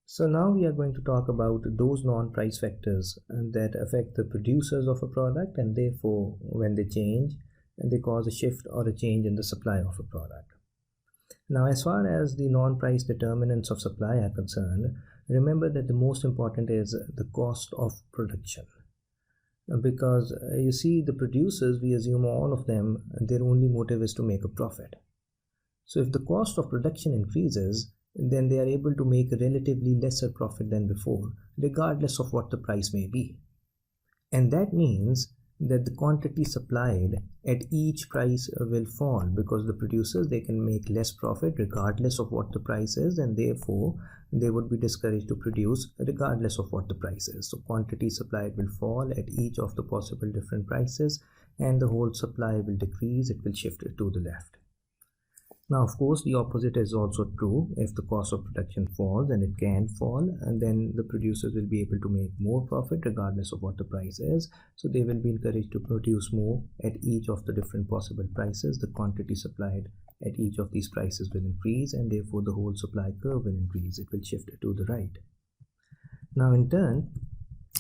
So now we are going to talk about those non-price factors that affect the producers of a product, and therefore when they change, they cause a shift or a change in the supply of a product. Now, as far as the non-price determinants of supply are concerned, remember that the most important is the cost of production. Because you see, the producers, we assume all of them, their only motive is to make a profit. So if the cost of production increases, then they are able to make a relatively lesser profit than before, regardless of what the price may be. And that means that the quantity supplied at each price will fall, because the producers, they can make less profit regardless of what the price is, and therefore they would be discouraged to produce regardless of what the price is. So quantity supplied will fall at each of the possible different prices, and the whole supply will decrease, it will shift to the left. Now, of course, the opposite is also true. If the cost of production falls, and it can fall, and then the producers will be able to make more profit regardless of what the price is. So they will be encouraged to produce more at each of the different possible prices. The quantity supplied at each of these prices will increase, and therefore the whole supply curve will increase. It will shift to the right. Now, in turn,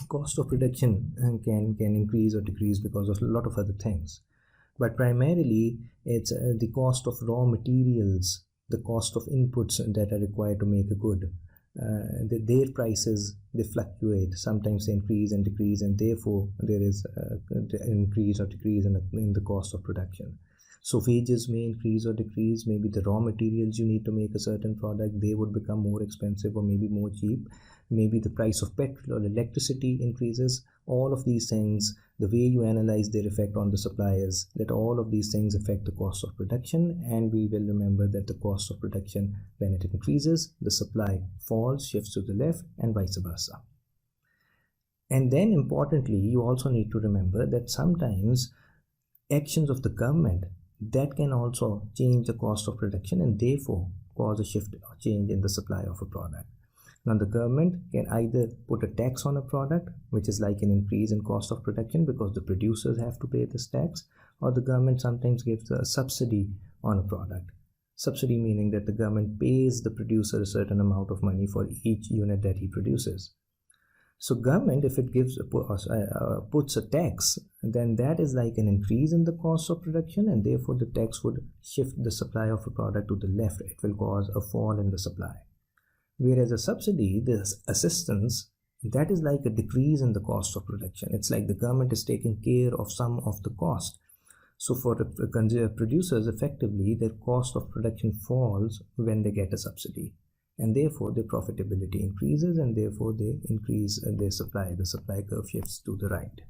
cost of production can increase or decrease because of a lot of other things. But primarily, it's the cost of raw materials, the cost of inputs that are required to make a good. Their prices, they fluctuate. Sometimes they increase and decrease, and therefore there is an increase or decrease in the cost of production. So wages may increase or decrease. Maybe the raw materials you need to make a certain product, they would become more expensive or maybe more cheap. Maybe the price of petrol or electricity increases. All of these things, the way you analyze their effect on the suppliers, that all of these things affect the cost of production, and we will remember that the cost of production, when it increases, the supply falls, shifts to the left, and vice versa. And then importantly, you also need to remember that sometimes actions of the government, that can also change the cost of production and therefore cause a shift or change in the supply of a product. Now, the government can either put a tax on a product, which is like an increase in cost of production because the producers have to pay this tax, or the government sometimes gives a subsidy on a product. Subsidy meaning that the government pays the producer a certain amount of money for each unit that he produces. So government, if it puts a tax, then that is like an increase in the cost of production, and therefore the tax would shift the supply of a product to the left. It will cause a fall in the supply. Whereas a subsidy, this assistance, that is like a decrease in the cost of production. It's like the government is taking care of some of the cost. So for the producers, effectively, their cost of production falls when they get a subsidy. And therefore, their profitability increases, and therefore they increase their supply. The supply curve shifts to the right.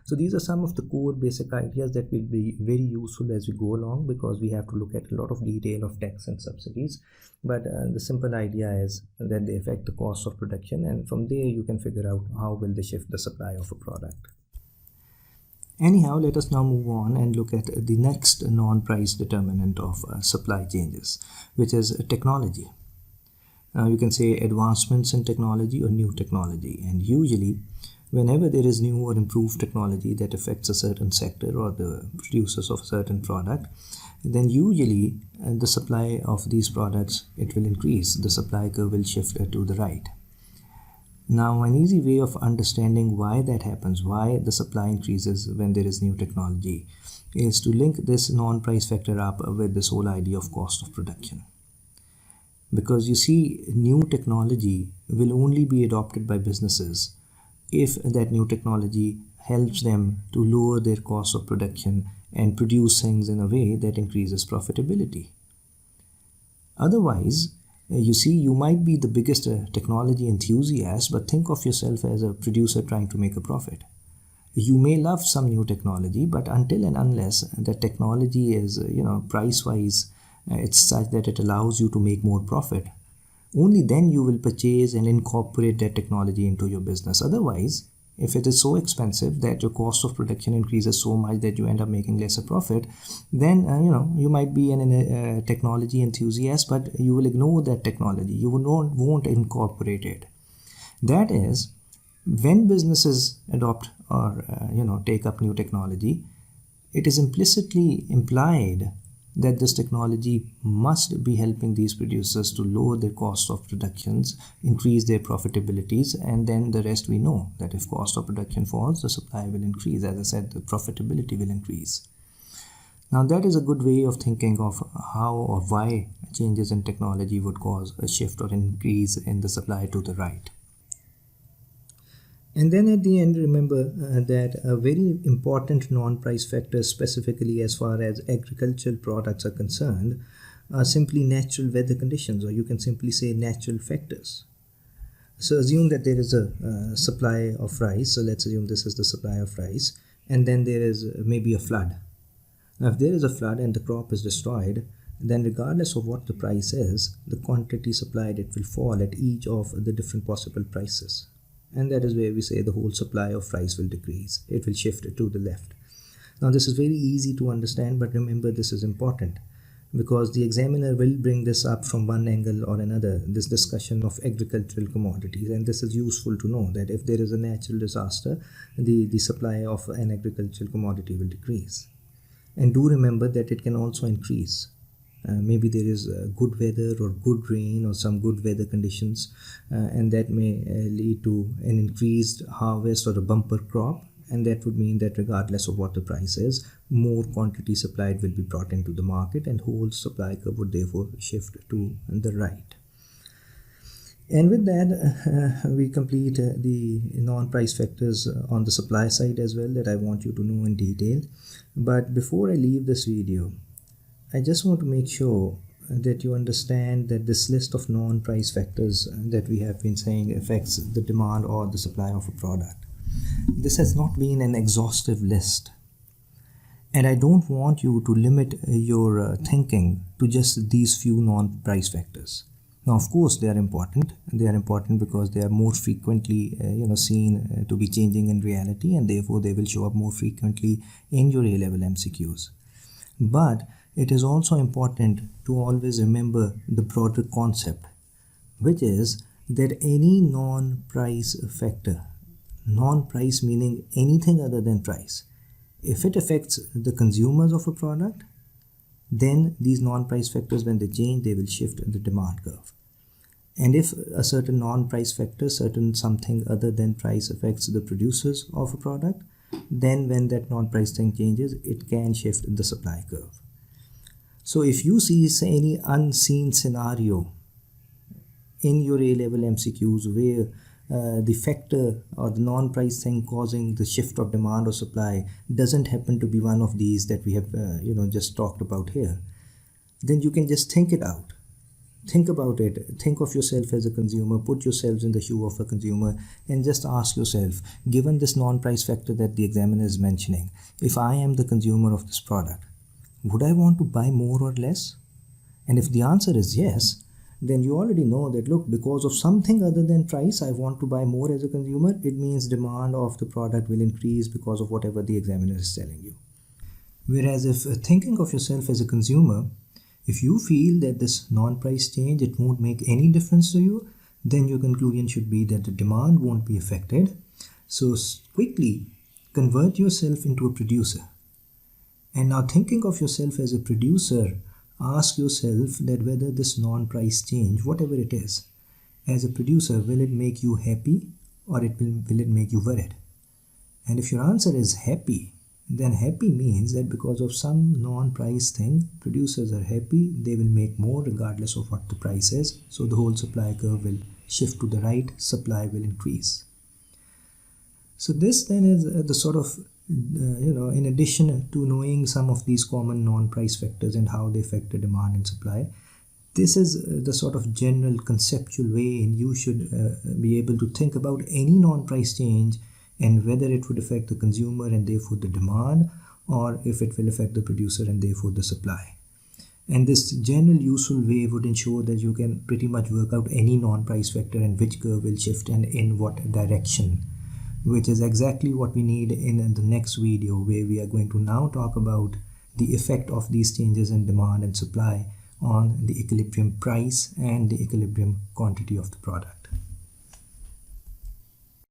So these are some of the core basic ideas that will be very useful as we go along, because we have to look at a lot of detail of tax and subsidies. But the simple idea is that they affect the cost of production, and from there you can figure out how will they shift the supply of a product. Anyhow, let us now move on and look at the next non-price determinant of supply changes, which is technology. You can say advancements in technology or new technology, and usually whenever there is new or improved technology that affects a certain sector or the producers of a certain product, then usually the supply of these products, it will increase. The supply curve will shift to the right. Now, an easy way of understanding why that happens, why the supply increases when there is new technology, is to link this non-price factor up with this whole idea of cost of production. Because you see, new technology will only be adopted by businesses if that new technology helps them to lower their cost of production and produce things in a way that increases profitability. Otherwise, you see, you might be the biggest technology enthusiast, but think of yourself as a producer trying to make a profit. You may love some new technology, but until and unless the technology is, price-wise, it's such that it allows you to make more profit, only then you will purchase and incorporate that technology into your business. Otherwise, if it is so expensive that your cost of production increases so much that you end up making lesser profit, then you might be a technology enthusiast, but you will ignore that technology. You won't incorporate it. That is When businesses adopt or take up new technology, it is implicitly implied that this technology must be helping these producers to lower their cost of productions, increase their profitabilities, and then the rest we know that if cost of production falls, the supply will increase. As I said, the profitability will increase. Now that is a good way of thinking of how or why changes in technology would cause a shift or increase in the supply to the right. And then at the end, remember that a very important non-price factor, specifically as far as agricultural products are concerned, are simply natural weather conditions, or you can simply say natural factors. So assume that there is a supply of rice. So let's assume this is the supply of rice, and then there is maybe a flood. Now if there is a flood and the crop is destroyed, then regardless of what the price is, the quantity supplied, it will fall at each of the different possible prices. And that is where we say the whole supply of rice will decrease. It will shift to the left. Now this is very easy to understand, but remember this is important because the examiner will bring this up from one angle or another, this discussion of agricultural commodities. And this is useful to know that if there is a natural disaster, the supply of an agricultural commodity will decrease. And do remember that it can also increase. Maybe there is good weather or good rain or some good weather conditions, and that may lead to an increased harvest or a bumper crop, and that would mean that regardless of what the price is, more quantity supplied will be brought into the market, and whole supply curve would therefore shift to the right. And with that, we complete the non-price factors on the supply side as well that I want you to know in detail. But before I leave this video, I just want to make sure that you understand that this list of non-price factors that we have been saying affects the demand or the supply of a product. This has not been an exhaustive list. And I don't want you to limit your thinking to just these few non-price factors. Now, of course, they are important. They are important because they are more frequently seen to be changing in reality, and therefore they will show up more frequently in your A-level MCQs. But it is also important to always remember the broader concept, which is that any non-price factor, non-price meaning anything other than price, if it affects the consumers of a product, then these non-price factors, when they change, they will shift in the demand curve. And if a certain non-price factor, certain something other than price affects the producers of a product, then when that non-price thing changes, it can shift in the supply curve. So if you see any unseen scenario in your A-level MCQs where the factor or the non-price thing causing the shift of demand or supply doesn't happen to be one of these that we have just talked about here, then you can just think it out. Think about it. Think of yourself as a consumer. Put yourselves in the shoe of a consumer and just ask yourself, given this non-price factor that the examiner is mentioning, if I am the consumer of this product, would I want to buy more or less? And if the answer is yes, then you already know that, look, because of something other than price, I want to buy more as a consumer. It means demand of the product will increase because of whatever the examiner is telling you. Whereas if thinking of yourself as a consumer, if you feel that this non-price change, it won't make any difference to you, then your conclusion should be that the demand won't be affected. So quickly convert yourself into a producer. And now thinking of yourself as a producer, ask yourself that whether this non-price change, whatever it is, as a producer, will it make you happy or will it make you worried? And if your answer is happy, then happy means that because of some non-price thing, producers are happy, they will make more regardless of what the price is. So the whole supply curve will shift to the right, supply will increase. So this then is the sort of, in addition to knowing some of these common non-price factors and how they affect the demand and supply, this is the sort of general conceptual way and you should be able to think about any non-price change and whether it would affect the consumer and therefore the demand, or if it will affect the producer and therefore the supply. And this general useful way would ensure that you can pretty much work out any non-price factor and which curve will shift and in what direction, which is exactly what we need in the next video, where we are going to now talk about the effect of these changes in demand and supply on the equilibrium price and the equilibrium quantity of the product.